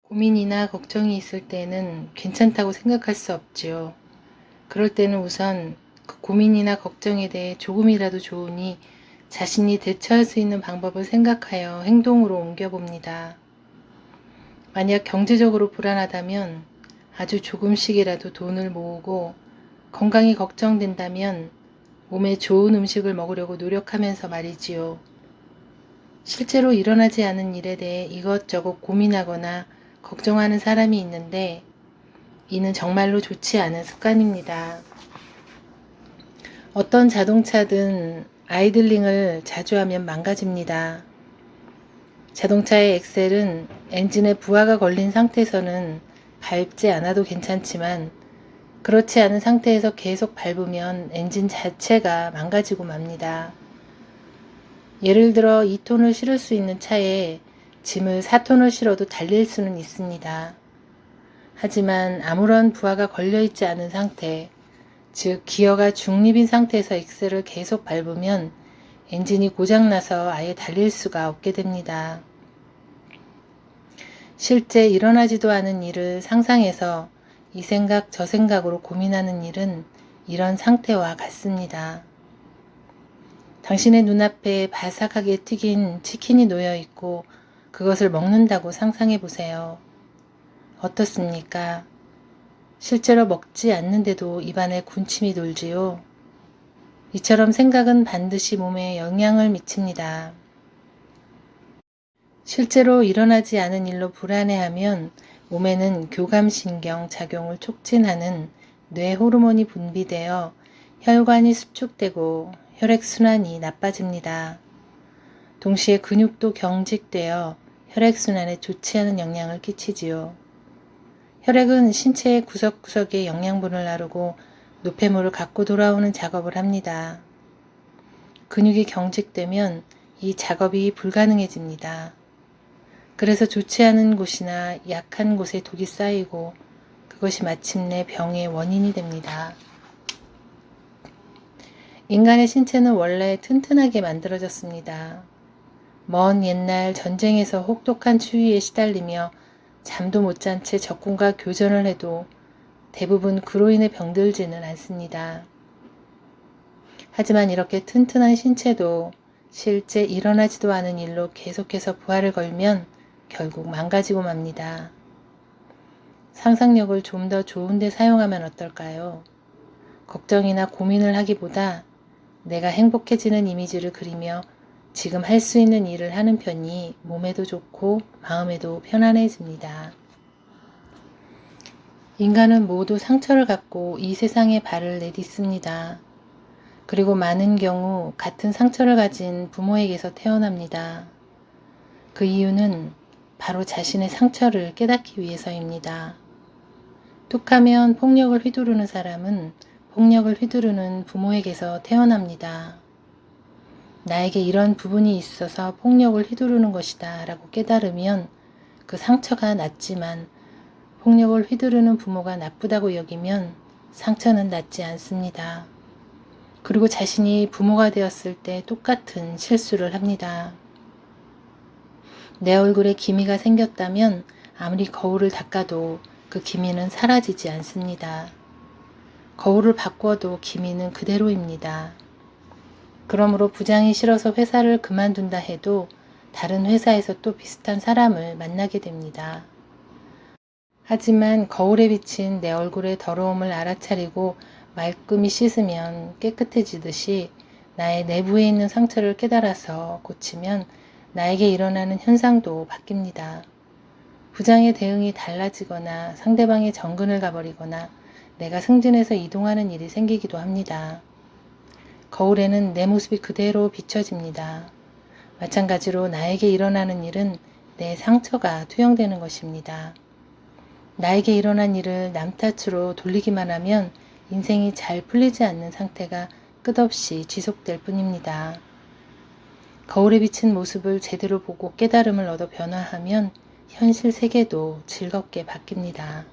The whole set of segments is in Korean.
고민이나 걱정이 있을 때는 괜찮다고 생각할 수 없지요. 그럴 때는 우선 그 고민이나 걱정에 대해 조금이라도 좋으니 자신이 대처할 수 있는 방법을 생각하여 행동으로 옮겨봅니다. 만약 경제적으로 불안하다면 아주 조금씩이라도 돈을 모으고, 건강이 걱정된다면 몸에 좋은 음식을 먹으려고 노력하면서 말이지요. 실제로 일어나지 않은 일에 대해 이것저것 고민하거나 걱정하는 사람이 있는데, 이는 정말로 좋지 않은 습관입니다. 어떤 자동차든 아이들링을 자주 하면 망가집니다. 자동차의 엑셀은 엔진에 부하가 걸린 상태에서는 밟지 않아도 괜찮지만, 그렇지 않은 상태에서 계속 밟으면 엔진 자체가 망가지고 맙니다. 예를 들어 2톤을 실을 수 있는 차에 짐을 4톤을 실어도 달릴 수는 있습니다. 하지만 아무런 부하가 걸려있지 않은 상태, 즉 기어가 중립인 상태에서 엑셀을 계속 밟으면 엔진이 고장나서 아예 달릴 수가 없게 됩니다. 실제 일어나지도 않은 일을 상상해서 이 생각 저 생각으로 고민하는 일은 이런 상태와 같습니다. 당신의 눈앞에 바삭하게 튀긴 치킨이 놓여 있고 그것을 먹는다고 상상해 보세요. 어떻습니까? 실제로 먹지 않는데도 입안에 군침이 돌지요. 이처럼 생각은 반드시 몸에 영향을 미칩니다. 실제로 일어나지 않은 일로 불안해하면 몸에는 교감신경 작용을 촉진하는 뇌 호르몬이 분비되어 혈관이 수축되고 혈액순환이 나빠집니다. 동시에 근육도 경직되어 혈액순환에 좋지 않은 영향을 끼치지요. 혈액은 신체의 구석구석에 영양분을 나르고 노폐물을 갖고 돌아오는 작업을 합니다. 근육이 경직되면 이 작업이 불가능해집니다. 그래서 좋지 않은 곳이나 약한 곳에 독이 쌓이고 그것이 마침내 병의 원인이 됩니다. 인간의 신체는 원래 튼튼하게 만들어졌습니다. 먼 옛날 전쟁에서 혹독한 추위에 시달리며 잠도 못 잔 채 적군과 교전을 해도 대부분 그로 인해 병들지는 않습니다. 하지만 이렇게 튼튼한 신체도 실제 일어나지도 않은 일로 계속해서 부하를 걸면 결국 망가지고 맙니다. 상상력을 좀 더 좋은 데 사용하면 어떨까요? 걱정이나 고민을 하기보다 내가 행복해지는 이미지를 그리며 지금 할 수 있는 일을 하는 편이 몸에도 좋고 마음에도 편안해집니다. 인간은 모두 상처를 갖고 이 세상에 발을 내딛습니다. 그리고 많은 경우 같은 상처를 가진 부모에게서 태어납니다. 그 이유는 바로 자신의 상처를 깨닫기 위해서입니다. 툭하면 폭력을 휘두르는 사람은 폭력을 휘두르는 부모에게서 태어납니다. 나에게 이런 부분이 있어서 폭력을 휘두르는 것이다 라고 깨달으면 그 상처가 낫지만, 폭력을 휘두르는 부모가 나쁘다고 여기면 상처는 낫지 않습니다. 그리고 자신이 부모가 되었을 때 똑같은 실수를 합니다. 내 얼굴에 기미가 생겼다면 아무리 거울을 닦아도 그 기미는 사라지지 않습니다. 거울을 바꿔도 기미는 그대로입니다. 그러므로 부장이 싫어서 회사를 그만둔다 해도 다른 회사에서 또 비슷한 사람을 만나게 됩니다. 하지만 거울에 비친 내 얼굴의 더러움을 알아차리고 말끔히 씻으면 깨끗해지듯이 나의 내부에 있는 상처를 깨달아서 고치면 나에게 일어나는 현상도 바뀝니다. 부장의 대응이 달라지거나 상대방의 정근을 가버리거나 내가 승진해서 이동하는 일이 생기기도 합니다. 거울에는 내 모습이 그대로 비춰집니다. 마찬가지로 나에게 일어나는 일은 내 상처가 투영되는 것입니다. 나에게 일어난 일을 남 탓으로 돌리기만 하면 인생이 잘 풀리지 않는 상태가 끝없이 지속될 뿐입니다. 거울에 비친 모습을 제대로 보고 깨달음을 얻어 변화하면 현실 세계도 즐겁게 바뀝니다.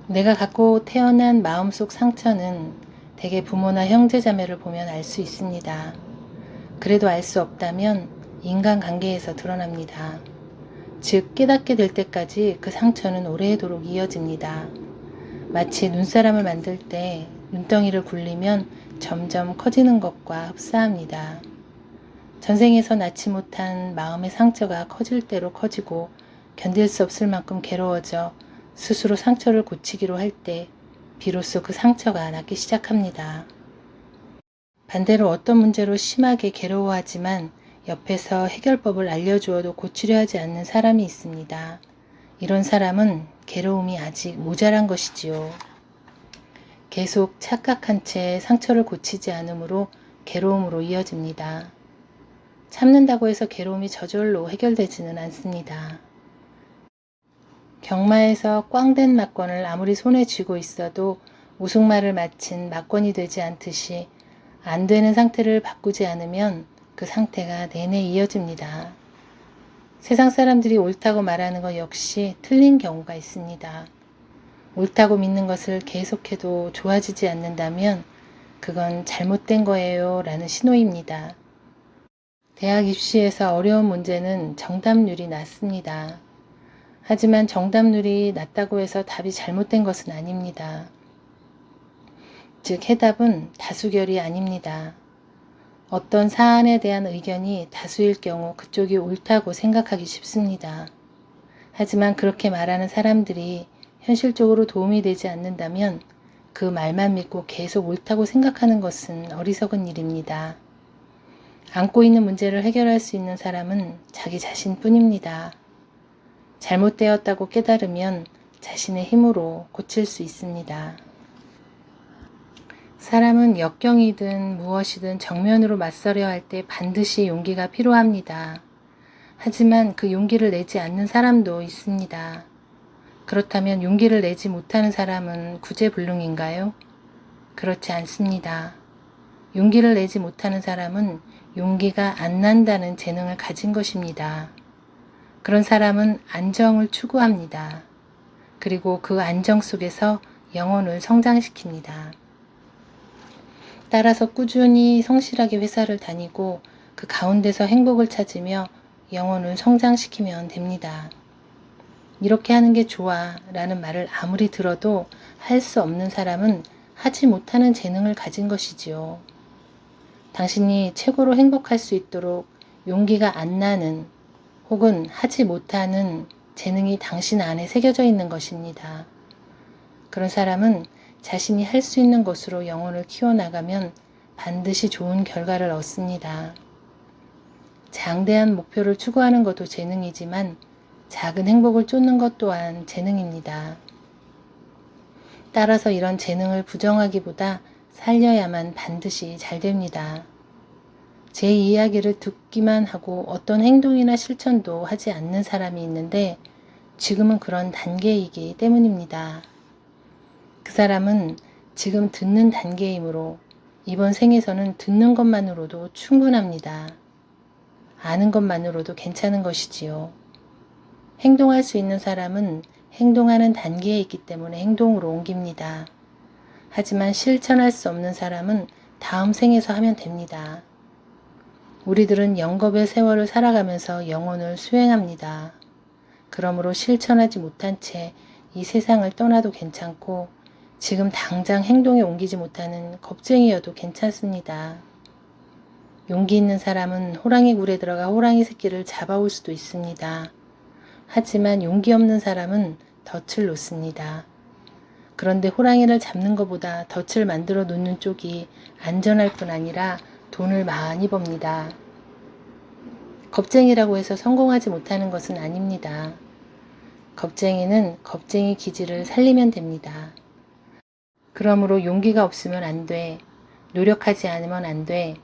내가 갖고 태어난 마음속 상처는 대개 부모나 형제자매를 보면 알 수 있습니다. 그래도 알 수 없다면 인간관계에서 드러납니다. 즉 깨닫게 될 때까지 그 상처는 오래도록 이어집니다. 마치 눈사람을 만들 때 눈덩이를 굴리면 점점 커지는 것과 흡사합니다. 전생에서 낳지 못한 마음의 상처가 커질 대로 커지고 견딜 수 없을 만큼 괴로워져 스스로 상처를 고치기로 할 때 비로소 그 상처가 낫기 시작합니다. 반대로 어떤 문제로 심하게 괴로워하지만 옆에서 해결법을 알려주어도 고치려 하지 않는 사람이 있습니다. 이런 사람은 괴로움이 아직 모자란 것이지요. 계속 착각한 채 상처를 고치지 않으므로 괴로움으로 이어집니다. 참는다고 해서 괴로움이 저절로 해결되지는 않습니다. 경마에서 꽝된 막권을 아무리 손에 쥐고 있어도 우승말을 마친 막권이 되지 않듯이 안 되는 상태를 바꾸지 않으면 그 상태가 내내 이어집니다. 세상 사람들이 옳다고 말하는 것 역시 틀린 경우가 있습니다. 옳다고 믿는 것을 계속해도 좋아지지 않는다면 그건 잘못된 거예요 라는 신호입니다. 대학 입시에서 어려운 문제는 정답률이 낮습니다. 하지만 정답률이 낮다고 해서 답이 잘못된 것은 아닙니다. 즉 해답은 다수결이 아닙니다. 어떤 사안에 대한 의견이 다수일 경우 그쪽이 옳다고 생각하기 쉽습니다. 하지만 그렇게 말하는 사람들이 현실적으로 도움이 되지 않는다면 그 말만 믿고 계속 옳다고 생각하는 것은 어리석은 일입니다. 안고 있는 문제를 해결할 수 있는 사람은 자기 자신뿐입니다. 잘못되었다고 깨달으면 자신의 힘으로 고칠 수 있습니다. 사람은 역경이든 무엇이든 정면으로 맞서려 할 때 반드시 용기가 필요합니다. 하지만 그 용기를 내지 않는 사람도 있습니다. 그렇다면 용기를 내지 못하는 사람은 구제불능인가요? 그렇지 않습니다. 용기를 내지 못하는 사람은 용기가 안 난다는 재능을 가진 것입니다. 그런 사람은 안정을 추구합니다. 그리고 그 안정 속에서 영혼을 성장시킵니다. 따라서 꾸준히 성실하게 회사를 다니고 그 가운데서 행복을 찾으며 영혼을 성장시키면 됩니다. 이렇게 하는 게 좋아 라는 말을 아무리 들어도 할 수 없는 사람은 하지 못하는 재능을 가진 것이지요. 당신이 최고로 행복할 수 있도록 용기가 안 나는 혹은 하지 못하는 재능이 당신 안에 새겨져 있는 것입니다. 그런 사람은 자신이 할 수 있는 것으로 영혼을 키워나가면 반드시 좋은 결과를 얻습니다. 장대한 목표를 추구하는 것도 재능이지만 작은 행복을 쫓는 것 또한 재능입니다. 따라서 이런 재능을 부정하기보다 살려야만 반드시 잘 됩니다. 제 이야기를 듣기만 하고 어떤 행동이나 실천도 하지 않는 사람이 있는데 지금은 그런 단계이기 때문입니다. 그 사람은 지금 듣는 단계이므로 이번 생에서는 듣는 것만으로도 충분합니다. 아는 것만으로도 괜찮은 것이지요. 행동할 수 있는 사람은 행동하는 단계에 있기 때문에 행동으로 옮깁니다. 하지만 실천할 수 없는 사람은 다음 생에서 하면 됩니다. 우리들은 영겁의 세월을 살아가면서 영혼을 수행합니다. 그러므로 실천하지 못한 채 이 세상을 떠나도 괜찮고 지금 당장 행동에 옮기지 못하는 겁쟁이여도 괜찮습니다. 용기 있는 사람은 호랑이 굴에 들어가 호랑이 새끼를 잡아올 수도 있습니다. 하지만 용기 없는 사람은 덫을 놓습니다. 그런데 호랑이를 잡는 것보다 덫을 만들어 놓는 쪽이 안전할 뿐 아니라 돈을 많이 법니다. 겁쟁이라고 해서 성공하지 못하는 것은 아닙니다. 겁쟁이는 겁쟁이 기질을 살리면 됩니다. 그러므로 용기가 없으면 안 돼. 노력하지 않으면 안 돼.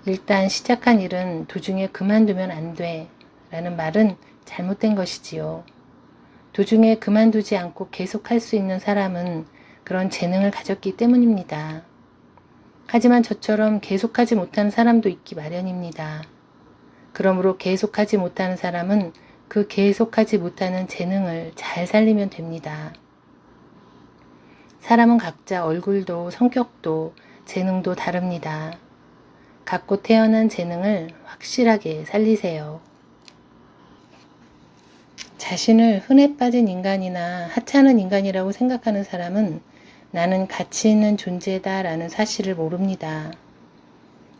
일단 시작한 일은 도중에 그만두면 안 돼. 라는 말은 잘못된 것이지요. 도중에 그만두지 않고 계속할 수 있는 사람은 그런 재능을 가졌기 때문입니다. 하지만 저처럼 계속하지 못하는 사람도 있기 마련입니다. 그러므로 계속하지 못하는 사람은 그 계속하지 못하는 재능을 잘 살리면 됩니다. 사람은 각자 얼굴도 성격도 재능도 다릅니다. 갖고 태어난 재능을 확실하게 살리세요. 자신을 흔해 빠진 인간이나 하찮은 인간이라고 생각하는 사람은 나는 가치 있는 존재다 라는 사실을 모릅니다.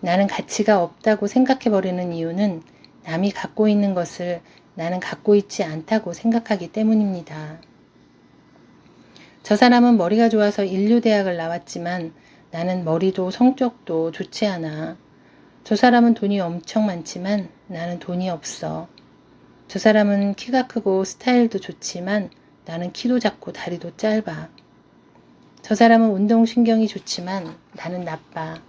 나는 가치가 없다고 생각해버리는 이유는 남이 갖고 있는 것을 나는 갖고 있지 않다고 생각하기 때문입니다. 저 사람은 머리가 좋아서 인류대학을 나왔지만 나는 머리도 성격도 좋지 않아. 저 사람은 돈이 엄청 많지만 나는 돈이 없어. 저 사람은 키가 크고 스타일도 좋지만 나는 키도 작고 다리도 짧아. 저 사람은 운동신경이 좋지만 나는 나빠.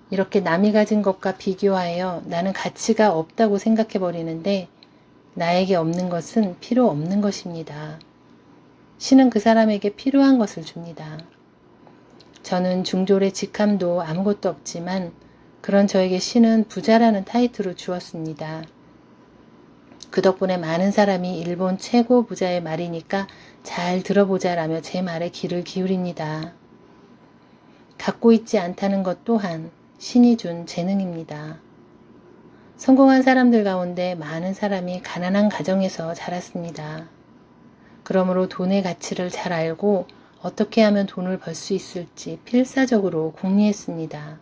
이렇게 남이 가진 것과 비교하여 나는 가치가 없다고 생각해버리는데 나에게 없는 것은 필요 없는 것입니다. 신은 그 사람에게 필요한 것을 줍니다. 저는 중졸의 직함도 아무것도 없지만 그런 저에게 신은 부자라는 타이틀을 주었습니다. 그 덕분에 많은 사람이 일본 최고 부자의 말이니까 잘 들어보자 라며 제 말에 귀를 기울입니다. 갖고 있지 않다는 것 또한 신이 준 재능입니다. 성공한 사람들 가운데 많은 사람이 가난한 가정에서 자랐습니다. 그러므로 돈의 가치를 잘 알고 어떻게 하면 돈을 벌 수 있을지 필사적으로 궁리했습니다.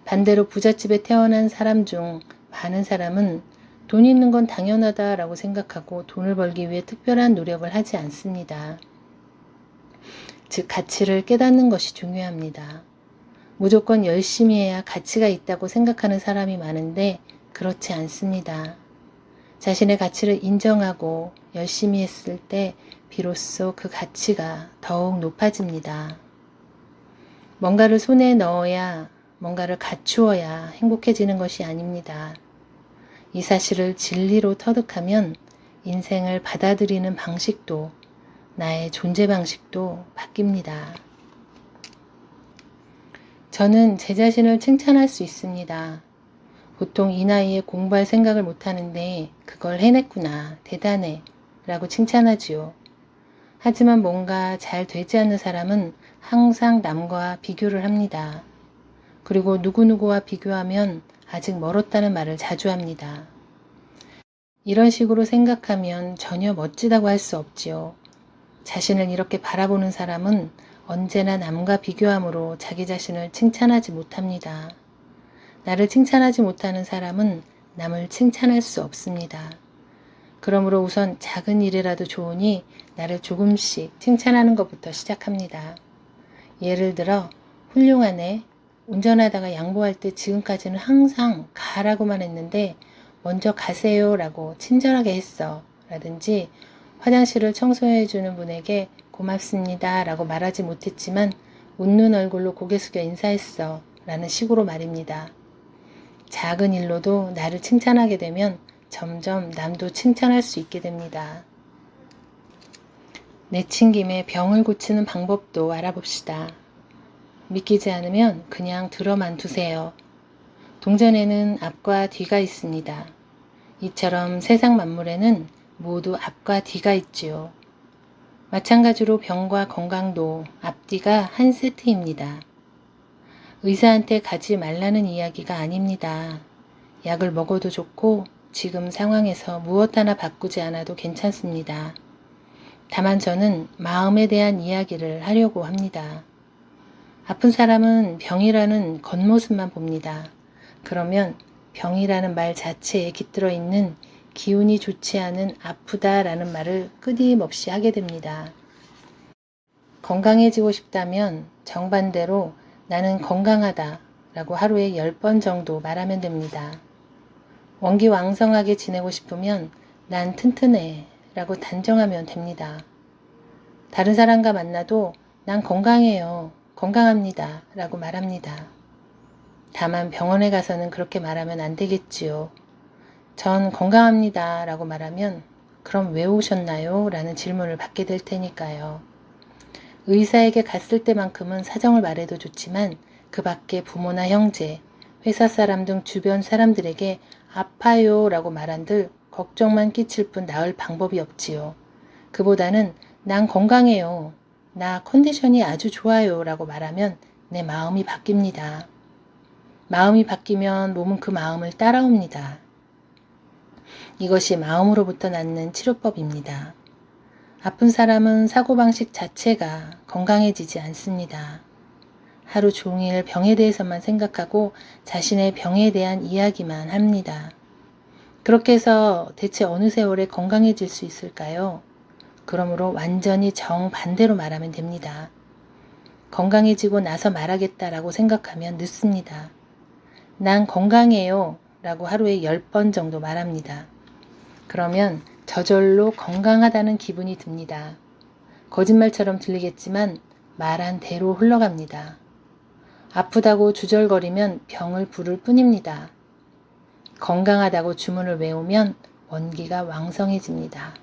반대로 부잣집에 태어난 사람 중 많은 사람은 돈 있는 건 당연하다라고 생각하고 돈을 벌기 위해 특별한 노력을 하지 않습니다. 즉 가치를 깨닫는 것이 중요합니다. 무조건 열심히 해야 가치가 있다고 생각하는 사람이 많은데 그렇지 않습니다. 자신의 가치를 인정하고 열심히 했을 때 비로소 그 가치가 더욱 높아집니다. 뭔가를 손에 넣어야, 뭔가를 갖추어야 행복해지는 것이 아닙니다. 이 사실을 진리로 터득하면 인생을 받아들이는 방식도, 나의 존재 방식도 바뀝니다. 저는 제 자신을 칭찬할 수 있습니다. 보통 이 나이에 공부할 생각을 못하는데 그걸 해냈구나, 대단해 라고 칭찬하지요. 하지만 뭔가 잘 되지 않는 사람은 항상 남과 비교를 합니다. 그리고 누구누구와 비교하면 아직 멀었다는 말을 자주 합니다. 이런 식으로 생각하면 전혀 멋지다고 할 수 없지요. 자신을 이렇게 바라보는 사람은 언제나 남과 비교함으로 자기 자신을 칭찬하지 못합니다. 나를 칭찬하지 못하는 사람은 남을 칭찬할 수 없습니다. 그러므로 우선 작은 일이라도 좋으니 나를 조금씩 칭찬하는 것부터 시작합니다. 예를 들어 훌륭하네. 운전하다가 양보할 때 지금까지는 항상 가라고만 했는데 먼저 가세요 라고 친절하게 했어. 라든지 화장실을 청소해 주는 분에게 고맙습니다 라고 말하지 못했지만 웃는 얼굴로 고개 숙여 인사했어 라는 식으로 말입니다. 작은 일로도 나를 칭찬하게 되면 점점 남도 칭찬할 수 있게 됩니다. 내친김에 병을 고치는 방법도 알아봅시다. 믿기지 않으면 그냥 들어만 두세요. 동전에는 앞과 뒤가 있습니다. 이처럼 세상 만물에는 모두 앞과 뒤가 있지요. 마찬가지로 병과 건강도 앞뒤가 한 세트입니다. 의사한테 가지 말라는 이야기가 아닙니다. 약을 먹어도 좋고 지금 상황에서 무엇 하나 바꾸지 않아도 괜찮습니다. 다만 저는 마음에 대한 이야기를 하려고 합니다. 아픈 사람은 병이라는 겉모습만 봅니다. 그러면 병이라는 말 자체에 깃들어 있는 기운이 좋지 않은 아프다라는 말을 끊임없이 하게 됩니다. 건강해지고 싶다면 정반대로 나는 건강하다 라고 하루에 10번 정도 말하면 됩니다. 원기왕성하게 지내고 싶으면 난 튼튼해 라고 단정하면 됩니다. 다른 사람과 만나도 난 건강해요, 건강합니다 라고 말합니다. 다만 병원에 가서는 그렇게 말하면 안 되겠지요. 전 건강합니다 라고 말하면 그럼 왜 오셨나요? 라는 질문을 받게 될 테니까요. 의사에게 갔을 때만큼은 사정을 말해도 좋지만 그 밖에 부모나 형제, 회사 사람 등 주변 사람들에게 아파요 라고 말한들 걱정만 끼칠 뿐 나을 방법이 없지요. 그보다는 난 건강해요. 나 컨디션이 아주 좋아요 라고 말하면 내 마음이 바뀝니다. 마음이 바뀌면 몸은 그 마음을 따라옵니다. 이것이 마음으로부터 낳는 치료법입니다. 아픈 사람은 사고방식 자체가 건강해지지 않습니다. 하루 종일 병에 대해서만 생각하고 자신의 병에 대한 이야기만 합니다. 그렇게 해서 대체 어느 세월에 건강해질 수 있을까요? 그러므로 완전히 정반대로 말하면 됩니다. 건강해지고 나서 말하겠다라고 생각하면 늦습니다. 난 건강해요 라고 하루에 10번 정도 말합니다. 그러면 저절로 건강하다는 기분이 듭니다. 거짓말처럼 들리겠지만 말한 대로 흘러갑니다. 아프다고 주절거리면 병을 부를 뿐입니다. 건강하다고 주문을 외우면 원기가 왕성해집니다.